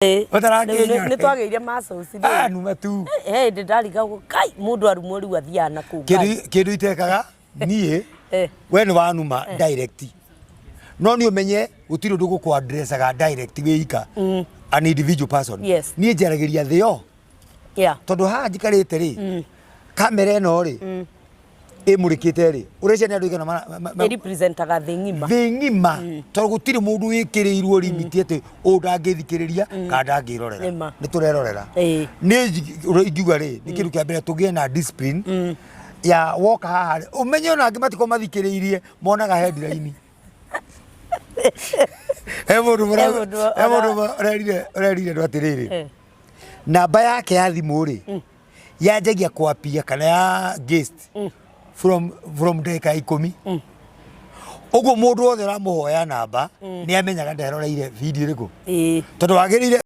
Nä twagä ire numa tu ndä ndarigagwo kai må ndå arumwo rä u athiaga na kå kä ndå itekaga niä we nä wanuma direct no nä å menye gå tirä ndå gå kwandrecaga direct wä ika an individual person niä njaragä ria thä yo tondå haha njikarä te rä kamera ä no rä ä må rä kä te rä å rä cia nä andå igana thä ng'ima tondå gå tirä må ndå wä kä rä irwo rimiti atä å ndangä thikä rä ria kana ndangä rorera nä tå rerorera nä ingiuga rä nä kä ndå kä a mbere tå gä na discipline ya woka haha å menye ona angä matiko mathikä rä irie monaga headline he må ndå årerire andå atä rä rä namba yake ya thimå rä yanjagia kwapia kana ya guest from ndagika 10 uguo mundu wothe uramũhoya namba nĩ amenyaga nderoreire video ĩrĩkũ tondũ wagĩrĩire